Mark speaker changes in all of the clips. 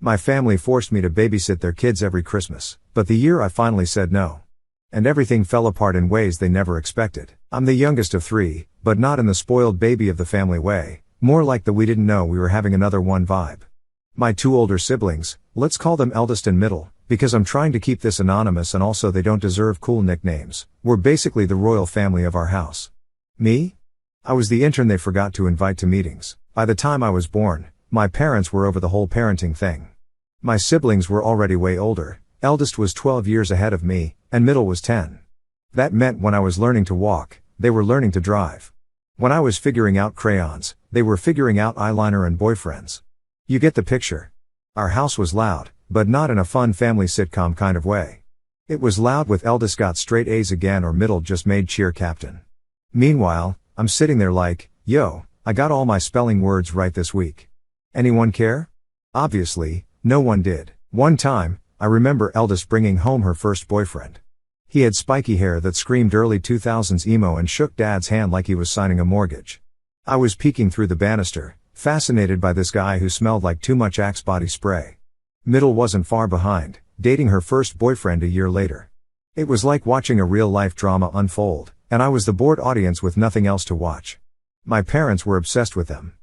Speaker 1: My family forced me to babysit their kids every Christmas, but the year I finally said no. And everything fell apart in ways they never expected. I'm the youngest of 3, but not in the spoiled baby of the family way, more like the we didn't know we were having another one vibe. My 2 older siblings, let's call them eldest and middle, because I'm trying to keep this anonymous and also they don't deserve cool nicknames, were basically the royal family of our house. Me? I was the intern they forgot to invite to meetings. By the time I was born, my parents were over the whole parenting thing. My siblings were already way older, eldest was 12 years ahead of me, and middle was 10. That meant when I was learning to walk, they were learning to drive. When I was figuring out crayons, they were figuring out eyeliner and boyfriends. You get the picture. Our house was loud, but not in a fun family sitcom kind of way. It was loud with eldest got straight A's again or middle just made cheer captain. Meanwhile, I'm sitting there like, yo, I got all my spelling words right this week. Anyone care? Obviously, no one did. One time, I remember eldest bringing home her first boyfriend. He had spiky hair that screamed early 2000s emo and shook dad's hand like he was signing a mortgage. I was peeking through the banister, fascinated by this guy who smelled like too much Axe body spray. Middle wasn't far behind, dating her first boyfriend a year later. It was like watching a real-life drama unfold, and I was the bored audience with nothing else to watch. My parents were obsessed with them.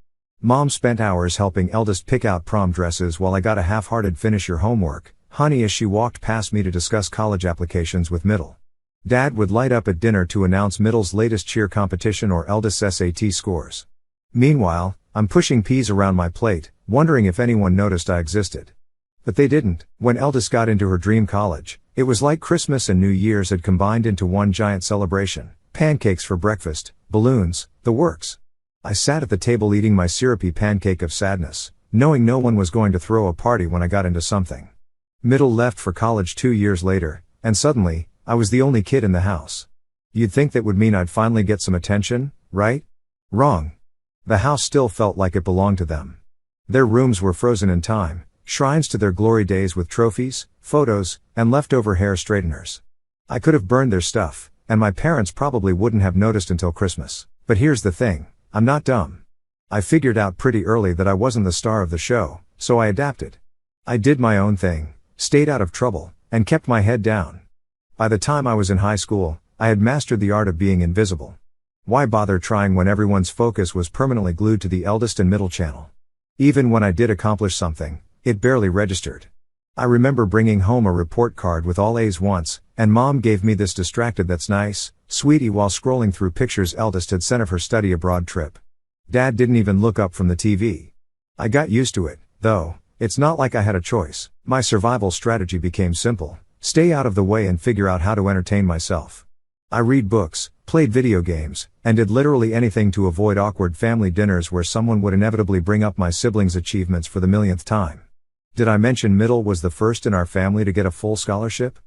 Speaker 1: Mom spent hours helping eldest pick out prom dresses while I got a half-hearted finish your homework, honey, as she walked past me to discuss college applications with middle. Dad would light up at dinner to announce middle's latest cheer competition or eldest's SAT scores. Meanwhile, I'm pushing peas around my plate, wondering if anyone noticed I existed. But they didn't. When eldest got into her dream college, it was like Christmas and New Year's had combined into one giant celebration. Pancakes for breakfast, balloons, the works. I sat at the table eating my syrupy pancake of sadness, knowing no one was going to throw a party when I got into something. Middle left for college 2 years later, and suddenly, I was the only kid in the house. You'd think that would mean I'd finally get some attention, right? Wrong. The house still felt like it belonged to them. Their rooms were frozen in time, shrines to their glory days with trophies, photos, and leftover hair straighteners. I could have burned their stuff, and my parents probably wouldn't have noticed until Christmas. But here's the thing, I'm not dumb. I figured out pretty early that I wasn't the star of the show, so I adapted. I did my own thing, stayed out of trouble, and kept my head down. By the time I was in high school, I had mastered the art of being invisible. Why bother trying when everyone's focus was permanently glued to the eldest and middle channel? Even when I did accomplish something, it barely registered. I remember bringing home a report card with all A's once, and Mom gave me this distracted "that's nice, sweetie" while scrolling through pictures eldest had sent of her study abroad trip. Dad didn't even look up from the TV. I got used to it, though. It's not like I had a choice. My survival strategy became simple: stay out of the way and figure out how to entertain myself. I read books, played video games, and did literally anything to avoid awkward family dinners where someone would inevitably bring up my siblings' achievements for the millionth time. Did I mention middle was the first in our family to get a full scholarship?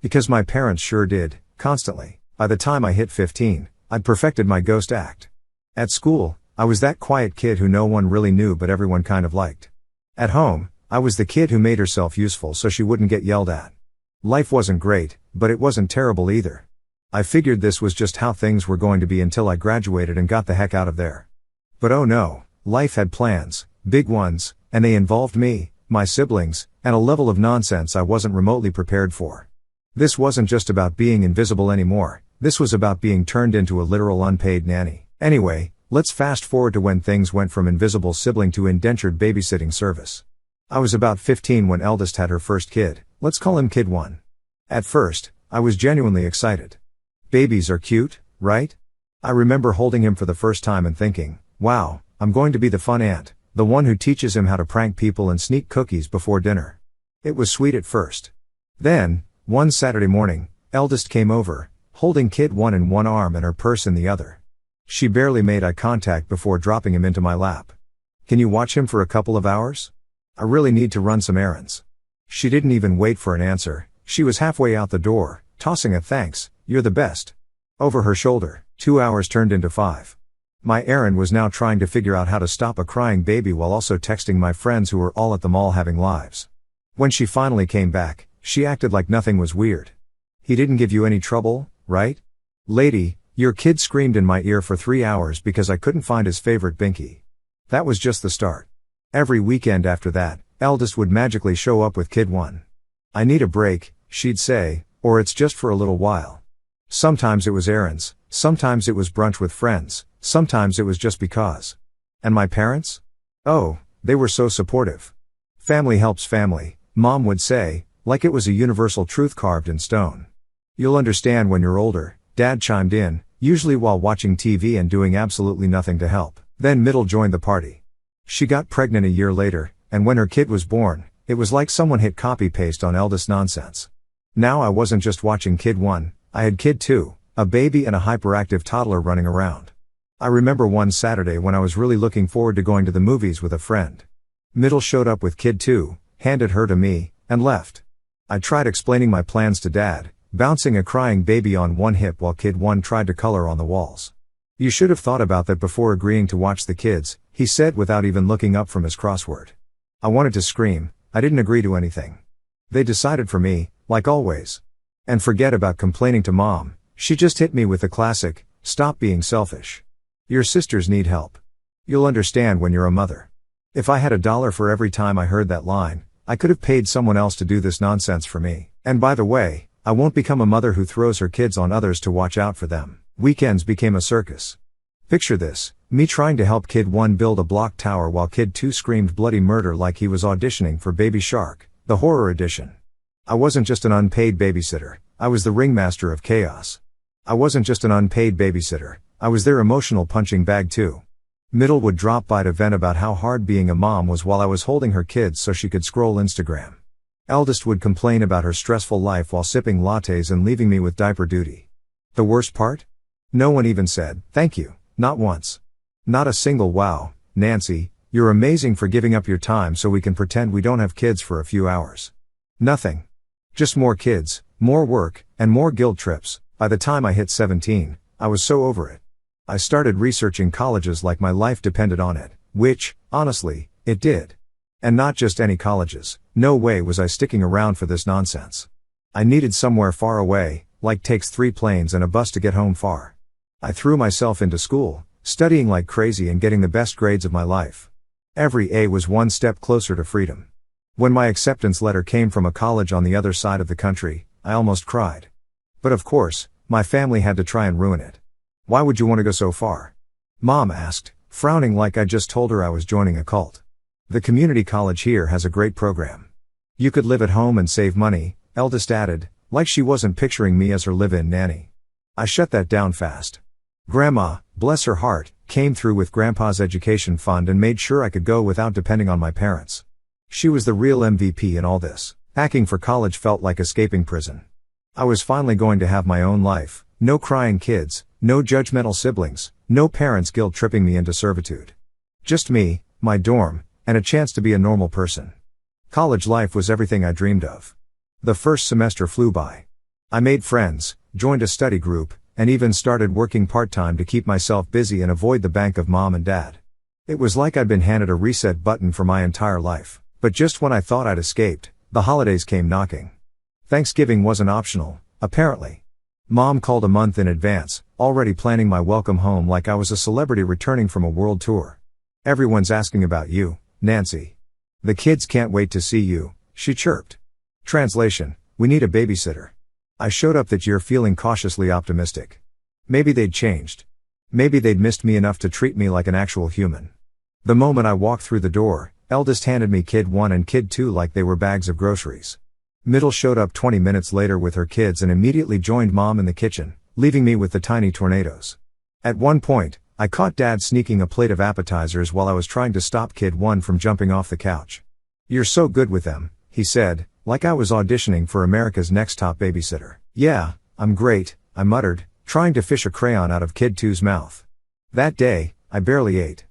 Speaker 1: Because my parents sure did, constantly. By the time I hit 15, I'd perfected my ghost act. At school, I was that quiet kid who no one really knew but everyone kind of liked. At home, I was the kid who made herself useful so she wouldn't get yelled at. Life wasn't great, but it wasn't terrible either. I figured this was just how things were going to be until I graduated and got the heck out of there. But oh no, life had plans, big ones, and they involved me, my siblings, and a level of nonsense I wasn't remotely prepared for. This wasn't just about being invisible anymore, this was about being turned into a literal unpaid nanny. Anyway, let's fast forward to when things went from invisible sibling to indentured babysitting service. I was about 15 when eldest had her first kid, let's call him Kid 1. At first, I was genuinely excited. Babies are cute, right? I remember holding him for the first time and thinking, wow, I'm going to be the fun aunt, the one who teaches him how to prank people and sneak cookies before dinner. It was sweet at first. Then, one Saturday morning, eldest came over, holding Kid 1 in one arm and her purse in the other. She barely made eye contact before dropping him into my lap. Can you watch him for a couple of hours? I really need to run some errands. She didn't even wait for an answer, she was halfway out the door, tossing a "thanks, you're the best" over her shoulder. 2 hours turned into 5. My errand was now trying to figure out how to stop a crying baby while also texting my friends who were all at the mall having lives. When she finally came back, she acted like nothing was weird. He didn't give you any trouble, right? Lady, your kid screamed in my ear for 3 hours because I couldn't find his favorite binky. That was just the start. Every weekend after that, eldest would magically show up with kid 1. "I need a break," she'd say, or "it's just for a little while." Sometimes it was errands, sometimes it was brunch with friends, sometimes it was just because. And my parents? Oh, they were so supportive. "Family helps family," Mom would say, like it was a universal truth carved in stone. "You'll understand when you're older," Dad chimed in, usually while watching TV and doing absolutely nothing to help. Then Middle joined the party. She got pregnant a year later, and when her kid was born, it was like someone hit copy-paste on eldest nonsense. Now I wasn't just watching kid 1, I had kid 2, a baby and a hyperactive toddler running around. I remember one Saturday when I was really looking forward to going to the movies with a friend. Middle showed up with kid 2, handed her to me, and left. I tried explaining my plans to Dad, bouncing a crying baby on one hip while kid 1 tried to color on the walls. "You should have thought about that before agreeing to watch the kids," he said without even looking up from his crossword. I wanted to scream. I didn't agree to anything. They decided for me, like always. And forget about complaining to Mom, she just hit me with the classic, "Stop being selfish. Your sisters need help. You'll understand when you're a mother." If I had $1 for every time I heard that line, I could have paid someone else to do this nonsense for me. And by the way, I won't become a mother who throws her kids on others to watch out for them. Weekends became a circus. Picture this, me trying to help kid 1 build a block tower while kid 2 screamed bloody murder like he was auditioning for Baby Shark, the horror edition. I wasn't just an unpaid babysitter, I was the ringmaster of chaos. I wasn't just an unpaid babysitter, I was their emotional punching bag too. Middle would drop by to vent about how hard being a mom was while I was holding her kids so she could scroll Instagram. Eldest would complain about her stressful life while sipping lattes and leaving me with diaper duty. The worst part? No one even said, "Thank you," not once. Not a single "Wow, Nancy, you're amazing for giving up your time so we can pretend we don't have kids for a few hours." Nothing. Just more kids, more work, and more guilt trips. By the time I hit 17, I was so over it. I started researching colleges like my life depended on it, which, honestly, it did. And not just any colleges. No way was I sticking around for this nonsense. I needed somewhere far away, like takes 3 planes and a bus to get home far. I threw myself into school, studying like crazy and getting the best grades of my life. Every A was one step closer to freedom. When my acceptance letter came from a college on the other side of the country, I almost cried. But of course, my family had to try and ruin it. "Why would you want to go so far?" Mom asked, frowning like I just told her I was joining a cult. "The community college here has a great program. You could live at home and save money," eldest added, like she wasn't picturing me as her live-in nanny. I shut that down fast. Grandma, bless her heart, came through with Grandpa's education fund and made sure I could go without depending on my parents. She was the real MVP in all this. Packing for college felt like escaping prison. I was finally going to have my own life, no crying kids, no judgmental siblings, no parents guilt-tripping me into servitude. Just me, my dorm, and a chance to be a normal person. College life was everything I dreamed of. The first semester flew by. I made friends, joined a study group, and even started working part-time to keep myself busy and avoid the bank of Mom and Dad. It was like I'd been handed a reset button for my entire life. But just when I thought I'd escaped, the holidays came knocking. Thanksgiving wasn't optional, apparently. Mom called a month in advance, already planning my welcome home like I was a celebrity returning from a world tour. "Everyone's asking about you, Nancy. The kids can't wait to see you," she chirped. Translation: "We need a babysitter." I showed up that year feeling cautiously optimistic. Maybe they'd changed. Maybe they'd missed me enough to treat me like an actual human. The moment I walked through the door, eldest handed me kid 1 and kid 2 like they were bags of groceries. Middle showed up 20 minutes later with her kids and immediately joined Mom in the kitchen, leaving me with the tiny tornadoes. At one point, I caught Dad sneaking a plate of appetizers while I was trying to stop kid 1 from jumping off the couch. "You're so good with them," he said, like I was auditioning for America's Next Top Babysitter. "Yeah, I'm great," I muttered, trying to fish a crayon out of kid 2's mouth. That day, I barely ate.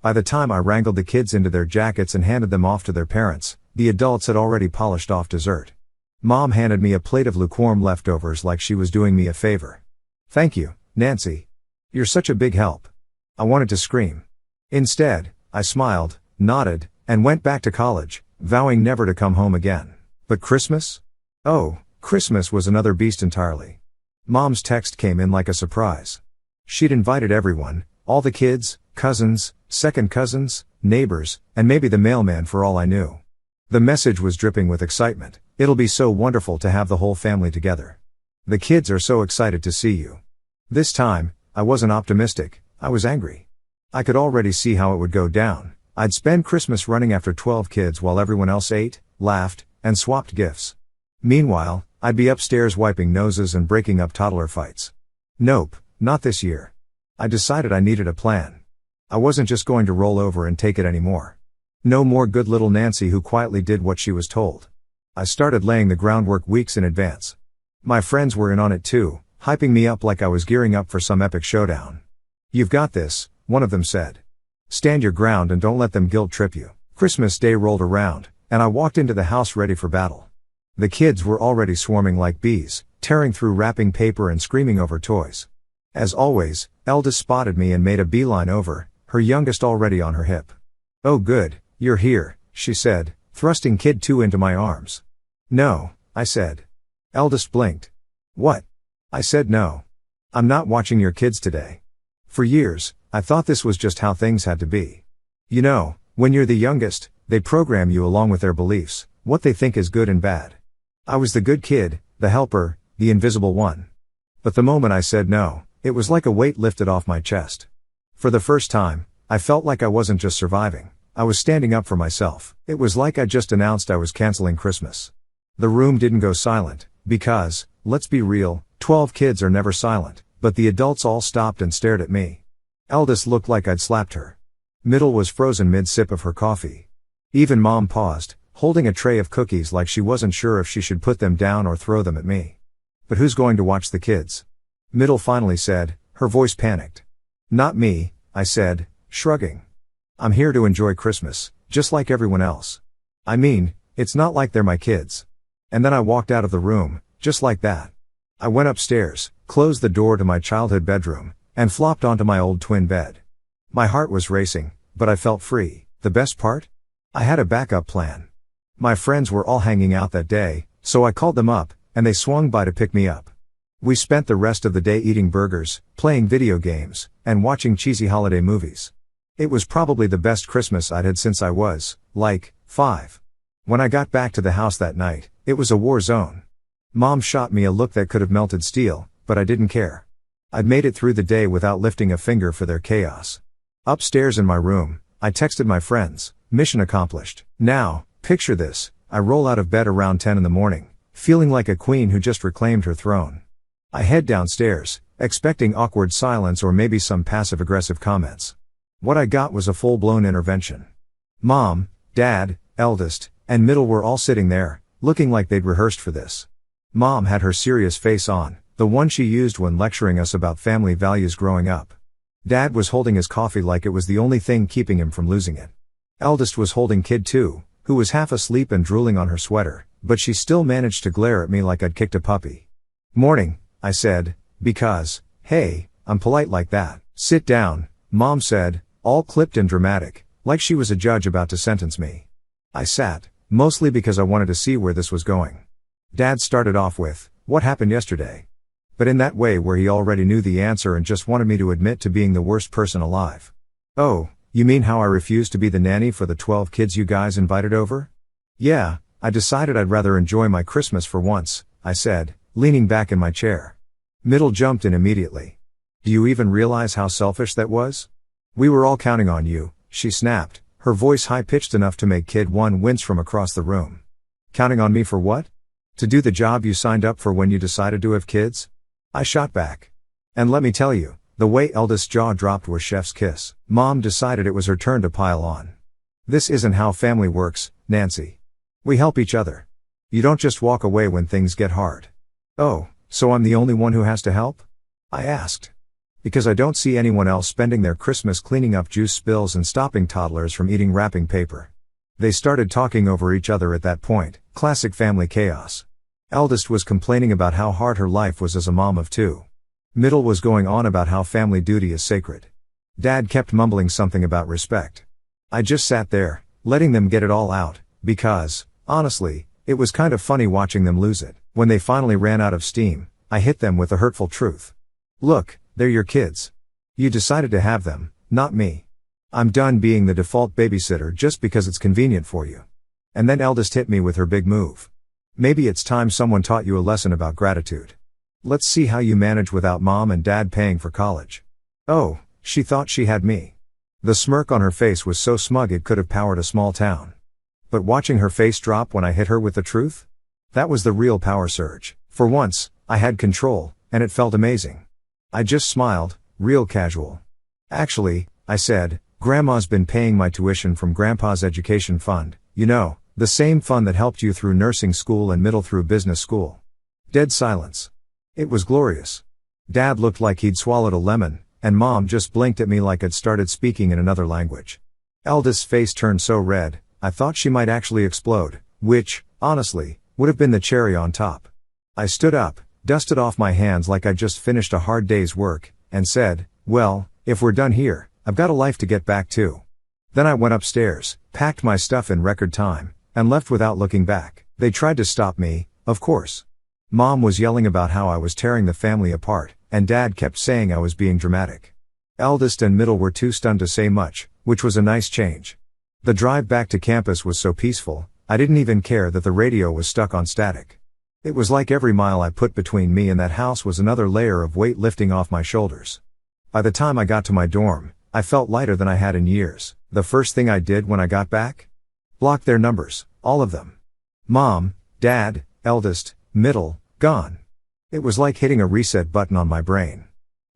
Speaker 1: By the time I wrangled the kids into their jackets and handed them off to their parents, the adults had already polished off dessert. Mom handed me a plate of lukewarm leftovers like she was doing me a favor. "Thank you, Nancy. You're such a big help." I wanted to scream. Instead, I smiled, nodded, and went back to college, vowing never to come home again. But Christmas? Oh, Christmas was another beast entirely. Mom's text came in like a surprise. She'd invited everyone, all the kids, cousins, second cousins, neighbors, and maybe the mailman for all I knew. The message was dripping with excitement. It'll be so wonderful to have the whole family together. The kids are so excited to see you. This time, I wasn't optimistic, I was angry. I could already see how it would go down. I'd spend Christmas running after 12 kids while everyone else ate, laughed, and swapped gifts. Meanwhile, I'd be upstairs wiping noses and breaking up toddler fights. Nope, not this year. I decided I needed a plan. I wasn't just going to roll over and take it anymore. No more good little Nancy who quietly did what she was told. I started laying the groundwork weeks in advance. My friends were in on it too, hyping me up like I was gearing up for some epic showdown. "You've got this," one of them said. "Stand your ground and don't let them guilt trip you." Christmas Day rolled around, and I walked into the house ready for battle. The kids were already swarming like bees, tearing through wrapping paper and screaming over toys. As always, eldest spotted me and made a beeline over, her youngest already on her hip. "Oh good, you're here," she said, thrusting kid 2 into my arms. "No," I said. Eldest blinked. "What?" I said. "No. I'm not watching your kids today." For years, I thought this was just how things had to be. You know, when you're the youngest, they program you along with their beliefs, what they think is good and bad. I was the good kid, the helper, the invisible one. But the moment I said no, it was like a weight lifted off my chest. For the first time, I felt like I wasn't just surviving, I was standing up for myself. It was like I just announced I was canceling Christmas. The room didn't go silent, because, let's be real, 12 kids are never silent, but the adults all stopped and stared at me. Eldest looked like I'd slapped her. Middle was frozen mid-sip of her coffee. Even Mom paused, holding a tray of cookies like she wasn't sure if she should put them down or throw them at me. "But who's going to watch the kids?" Middle finally said, her voice panicked. "Not me," I said, shrugging. "I'm here to enjoy Christmas, just like everyone else. I mean, it's not like they're my kids." And then I walked out of the room, just like that. I went upstairs, closed the door to my childhood bedroom, and flopped onto my old twin bed. My heart was racing, but I felt free. The best part? I had a backup plan. My friends were all hanging out that day, so I called them up, and they swung by to pick me up. We spent the rest of the day eating burgers, playing video games, and watching cheesy holiday movies. It was probably the best Christmas I'd had since I was, 5. When I got back to the house that night, it was a war zone. Mom shot me a look that could have melted steel, but I didn't care. I'd made it through the day without lifting a finger for their chaos. Upstairs in my room, I texted my friends, "Mission accomplished." Now, picture this, I roll out of bed around 10 in the morning, feeling like a queen who just reclaimed her throne. I head downstairs, expecting awkward silence or maybe some passive-aggressive comments. What I got was a full-blown intervention. Mom, Dad, eldest, and middle were all sitting there, looking like they'd rehearsed for this. Mom had her serious face on, the one she used when lecturing us about family values growing up. Dad was holding his coffee like it was the only thing keeping him from losing it. Eldest was holding kid 2, who was half asleep and drooling on her sweater, but she still managed to glare at me like I'd kicked a puppy. "Morning," I said, because, hey, I'm polite like that. "Sit down," Mom said, all clipped and dramatic, like she was a judge about to sentence me. I sat, mostly because I wanted to see where this was going. Dad started off with, "What happened yesterday?" But in that way where he already knew the answer and just wanted me to admit to being the worst person alive. "Oh, you mean how I refused to be the nanny for the 12 kids you guys invited over?" "Yeah, I decided I'd rather enjoy my Christmas for once," I said, leaning back in my chair. Middle jumped in immediately. "Do you even realize how selfish that was? We were all counting on you," she snapped, her voice high-pitched enough to make kid 1 wince from across the room. "Counting on me for what? To do the job you signed up for when you decided to have kids?" I shot back. And let me tell you, the way eldest's jaw dropped was chef's kiss. Mom decided it was her turn to pile on. "This isn't how family works, Nancy. We help each other. You don't just walk away when things get hard." "Oh, so I'm the only one who has to help?" I asked. "Because I don't see anyone else spending their Christmas cleaning up juice spills and stopping toddlers from eating wrapping paper." They started talking over each other at that point, classic family chaos. Eldest was complaining about how hard her life was as a mom of 2. Middle was going on about how family duty is sacred. Dad kept mumbling something about respect. I just sat there, letting them get it all out, because, honestly, it was kind of funny watching them lose it. When they finally ran out of steam, I hit them with the hurtful truth. "Look, they're your kids. You decided to have them, not me. I'm done being the default babysitter just because it's convenient for you. And then eldest hit me with her big move. Maybe it's time someone taught you a lesson about gratitude. Let's see how you manage without mom and dad paying for college. Oh, she thought she had me. The smirk on her face was so smug it could have powered a small town. But watching her face drop when I hit her with the truth? That was the real power surge. For once, I had control, and it felt amazing. I just smiled, real casual. Actually, I said, Grandma's been paying my tuition from Grandpa's education fund, you know, the same fund that helped you through nursing school and middle through business school. Dead silence. It was glorious. Dad looked like he'd swallowed a lemon, and Mom just blinked at me like I'd started speaking in another language. Eldest's face turned so red, I thought she might actually explode, which, honestly, would have been the cherry on top. I stood up, dusted off my hands like I'd just finished a hard day's work, and said, well, if we're done here, I've got a life to get back to. Then I went upstairs, packed my stuff in record time, and left without looking back. They tried to stop me, of course. Mom was yelling about how I was tearing the family apart, and Dad kept saying I was being dramatic. Eldest and middle were too stunned to say much, which was a nice change. The drive back to campus was so peaceful, I didn't even care that the radio was stuck on static. It was like every mile I put between me and that house was another layer of weight lifting off my shoulders. By the time I got to my dorm, I felt lighter than I had in years. The first thing I did when I got back? Block their numbers, all of them. Mom, Dad, eldest, middle, gone. It was like hitting a reset button on my brain.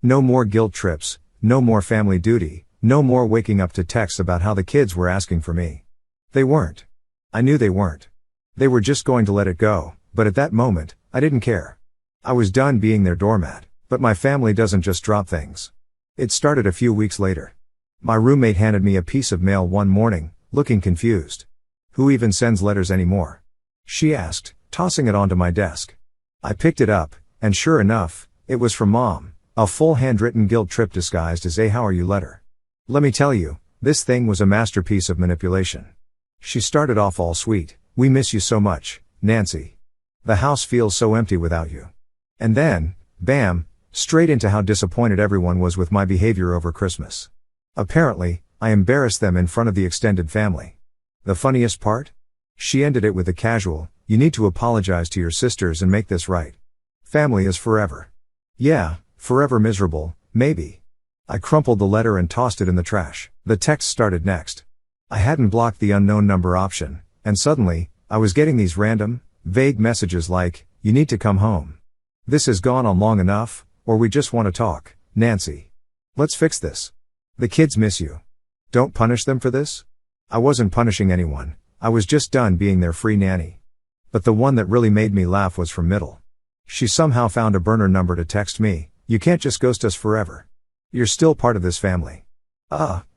Speaker 1: No more guilt trips, no more family duty, no more waking up to texts about how the kids were asking for me. They weren't. I knew they weren't. They were just going to let it go, but at that moment, I didn't care. I was done being their doormat, but my family doesn't just drop things. It started a few weeks later. My roommate handed me a piece of mail one morning, looking confused. Who even sends letters anymore? She asked, tossing it onto my desk. I picked it up, and sure enough, it was from Mom, a full handwritten guilt trip disguised as a "how are you" letter. Let me tell you, this thing was a masterpiece of manipulation. She started off all sweet, "We miss you so much, Nancy. The house feels so empty without you." And then, bam, straight into how disappointed everyone was with my behavior over Christmas. Apparently, I embarrassed them in front of the extended family. The funniest part? She ended it with a casual, "You need to apologize to your sisters and make this right. Family is forever." Yeah, forever miserable, maybe. I crumpled the letter and tossed it in the trash. The text started next. I hadn't blocked the unknown number option, and suddenly, I was getting these random, vague messages like, "You need to come home. This has gone on long enough," or "We just want to talk, Nancy. Let's fix this. The kids miss you. Don't punish them for this." I wasn't punishing anyone, I was just done being their free nanny. But the one that really made me laugh was from middle. She somehow found a burner number to text me, "You can't just ghost us forever. You're still part of this family."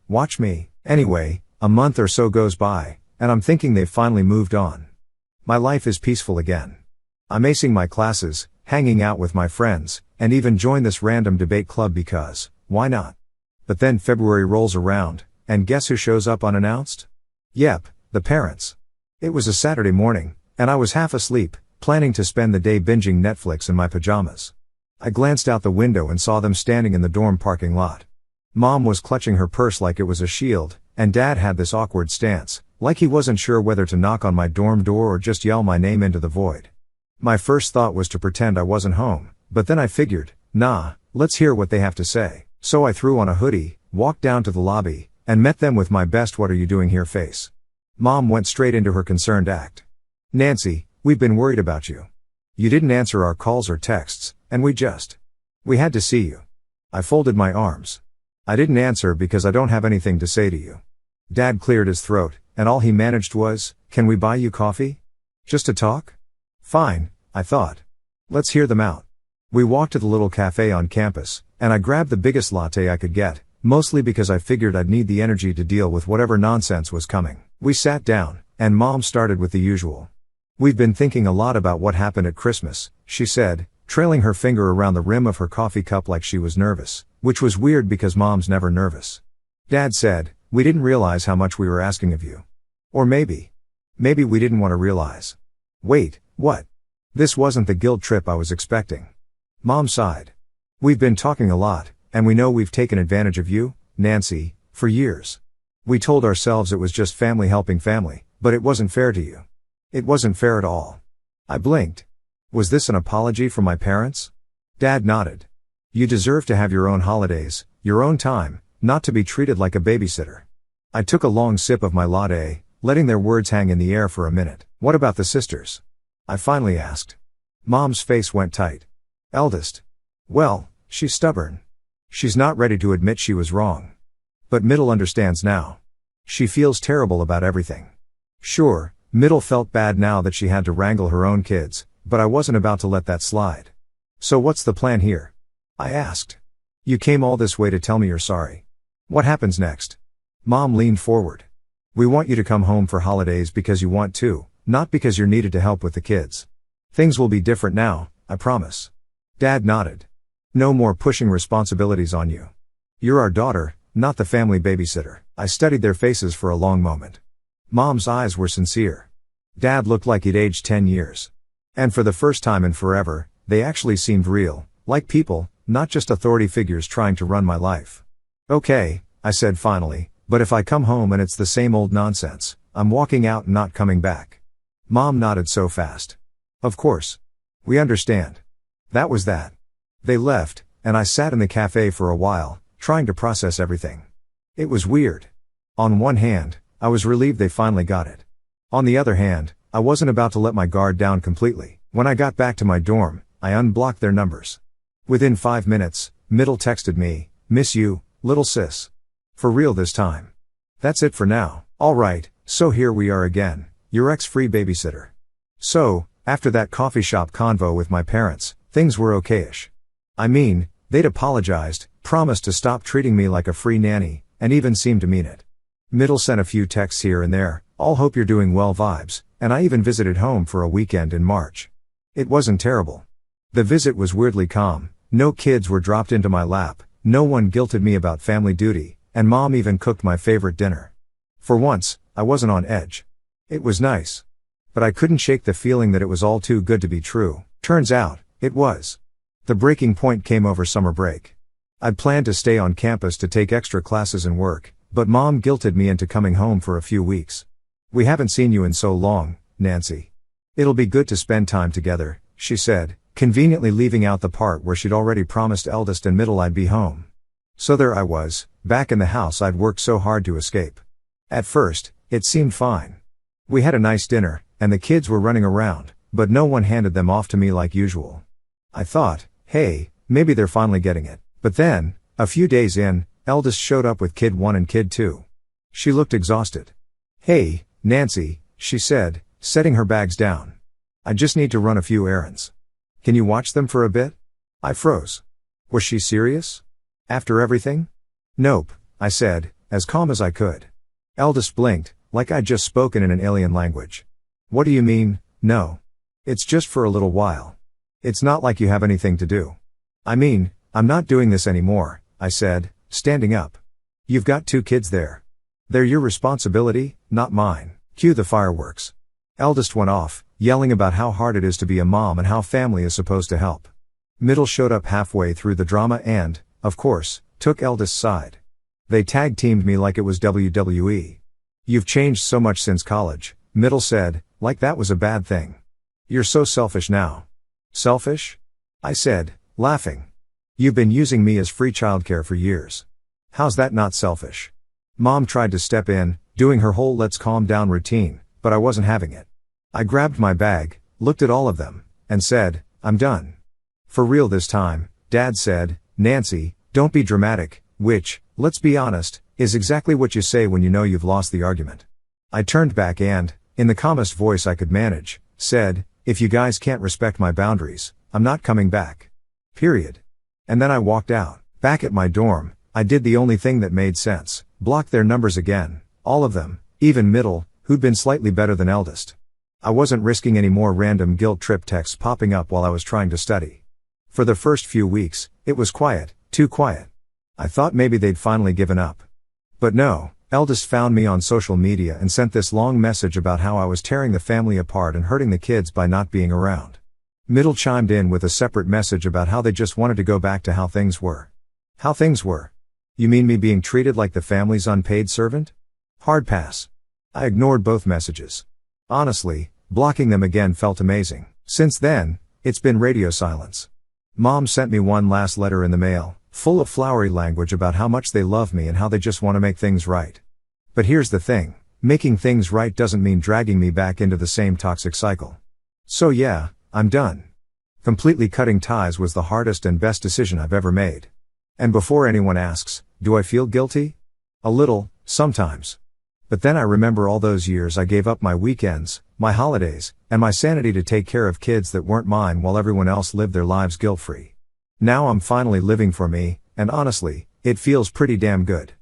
Speaker 1: Watch me. Anyway, a month or so goes by, and I'm thinking they've finally moved on. My life is peaceful again. I'm acing my classes, hanging out with my friends, and even join this random debate club because, why not? But then February rolls around, and guess who shows up unannounced? Yep, the parents. It was a Saturday morning, and I was half asleep, planning to spend the day binging Netflix in my pajamas. I glanced out the window and saw them standing in the dorm parking lot. Mom was clutching her purse like it was a shield, and Dad had this awkward stance, like he wasn't sure whether to knock on my dorm door or just yell my name into the void. My first thought was to pretend I wasn't home, but then I figured, nah, let's hear what they have to say. So I threw on a hoodie, walked down to the lobby, and met them with my best "what are you doing here" face. Mom went straight into her concerned act. "Nancy, we've been worried about you. You didn't answer our calls or texts, and we had to see you." I folded my arms. "I didn't answer because I don't have anything to say to you." Dad cleared his throat, and all he managed was, "Can we buy you coffee? Just to talk?" Fine, I thought. Let's hear them out. We walked to the little cafe on campus, and I grabbed the biggest latte I could get, mostly because I figured I'd need the energy to deal with whatever nonsense was coming. We sat down, and Mom started with the usual. "We've been thinking a lot about what happened at Christmas," she said, trailing her finger around the rim of her coffee cup like she was nervous, which was weird because Mom's never nervous. Dad said, "We didn't realize how much we were asking of you. Or maybe we didn't want to realize." Wait, what? This wasn't the guilt trip I was expecting. Mom sighed. "We've been talking a lot, and we know we've taken advantage of you, Nancy, for years. We told ourselves it was just family helping family, but it wasn't fair to you. It wasn't fair at all. I blinked. Was this an apology from my parents? Dad nodded. You deserve to have your own holidays, your own time, not to be treated like a babysitter. I took a long sip of my latte, letting their words hang in the air for a minute. What about the sisters? I finally asked. Mom's face went tight. Eldest. Well, she's stubborn. She's not ready to admit she was wrong. But Middle understands now. She feels terrible about everything. Sure, Middle felt bad now that she had to wrangle her own kids, but I wasn't about to let that slide. So what's the plan here? I asked. You came all this way to tell me you're sorry. What happens next? Mom leaned forward. We want you to come home for holidays because you want to, not because you're needed to help with the kids. Things will be different now, I promise. Dad nodded. No more pushing responsibilities on you. You're our daughter, not the family babysitter. I studied their faces for a long moment. Mom's eyes were sincere. Dad looked like he'd aged 10 years. And for the first time in forever, they actually seemed real, like people, not just authority figures trying to run my life. Okay, I said finally, but if I come home and it's the same old nonsense, I'm walking out and not coming back. Mom nodded so fast. Of course. We understand. That was that. They left, and I sat in the cafe for a while, trying to process everything. It was weird. On one hand, I was relieved they finally got it. On the other hand, I wasn't about to let my guard down completely. When I got back to my dorm, I unblocked their numbers. Within 5 minutes, Middle texted me, "Miss you, little sis. For real this time." That's it for now. Alright, so here we are again, your ex-free babysitter. So, after that coffee shop convo with my parents, things were okayish. I mean, they'd apologized, promised to stop treating me like a free nanny, and even seemed to mean it. Middle sent a few texts here and there, all hope you're doing well vibes, and I even visited home for a weekend in March. It wasn't terrible. The visit was weirdly calm, no kids were dropped into my lap, no one guilted me about family duty, and Mom even cooked my favorite dinner. For once, I wasn't on edge. It was nice. But I couldn't shake the feeling that it was all too good to be true. Turns out, it was. The breaking point came over summer break. I'd planned to stay on campus to take extra classes and work, but Mom guilted me into coming home for a few weeks. We haven't seen you in so long, Nancy. It'll be good to spend time together, she said, conveniently leaving out the part where she'd already promised eldest and middle I'd be home. So there I was, back in the house I'd worked so hard to escape. At first, it seemed fine. We had a nice dinner, and the kids were running around, but no one handed them off to me like usual. I thought, hey, maybe they're finally getting it. But then, a few days in, eldest showed up with kid 1 and kid 2. She looked exhausted. Hey, Nancy, she said, setting her bags down. I just need to run a few errands. Can you watch them for a bit? I froze. Was she serious? After everything? Nope, I said, as calm as I could. Eldest blinked, like I'd just spoken in an alien language. What do you mean, no? It's just for a little while. It's not like you have anything to do. I mean, I'm not doing this anymore, I said, standing up. You've got 2 kids there. They're your responsibility, not mine. Cue the fireworks. Eldest went off, yelling about how hard it is to be a mom and how family is supposed to help. Middle showed up halfway through the drama and, of course, took eldest's side. They tag-teamed me like it was WWE. You've changed so much since college, Middle said, like that was a bad thing. You're so selfish now. Selfish? I said, laughing. You've been using me as free childcare for years. How's that not selfish? Mom tried to step in, doing her whole let's calm down routine, but I wasn't having it. I grabbed my bag, looked at all of them, and said, I'm done. For real this time, Dad said, Nancy, don't be dramatic, which, let's be honest, is exactly what you say when you know you've lost the argument. I turned back and, in the calmest voice I could manage, said, if you guys can't respect my boundaries, I'm not coming back. Period. And then I walked out. Back at my dorm, I did the only thing that made sense, blocked their numbers again, all of them, even Middle, who'd been slightly better than eldest. I wasn't risking any more random guilt trip texts popping up while I was trying to study. For the first few weeks, it was quiet, too quiet. I thought maybe they'd finally given up. But no, eldest found me on social media and sent this long message about how I was tearing the family apart and hurting the kids by not being around. Middle chimed in with a separate message about how they just wanted to go back to how things were. How things were? You mean me being treated like the family's unpaid servant? Hard pass. I ignored both messages. Honestly, blocking them again felt amazing. Since then, it's been radio silence. Mom sent me one last letter in the mail, full of flowery language about how much they love me and how they just want to make things right. But here's the thing, making things right doesn't mean dragging me back into the same toxic cycle. So yeah, I'm done. Completely cutting ties was the hardest and best decision I've ever made. And before anyone asks, do I feel guilty? A little, sometimes. But then I remember all those years I gave up my weekends, my holidays, and my sanity to take care of kids that weren't mine while everyone else lived their lives guilt-free. Now I'm finally living for me, and honestly, it feels pretty damn good.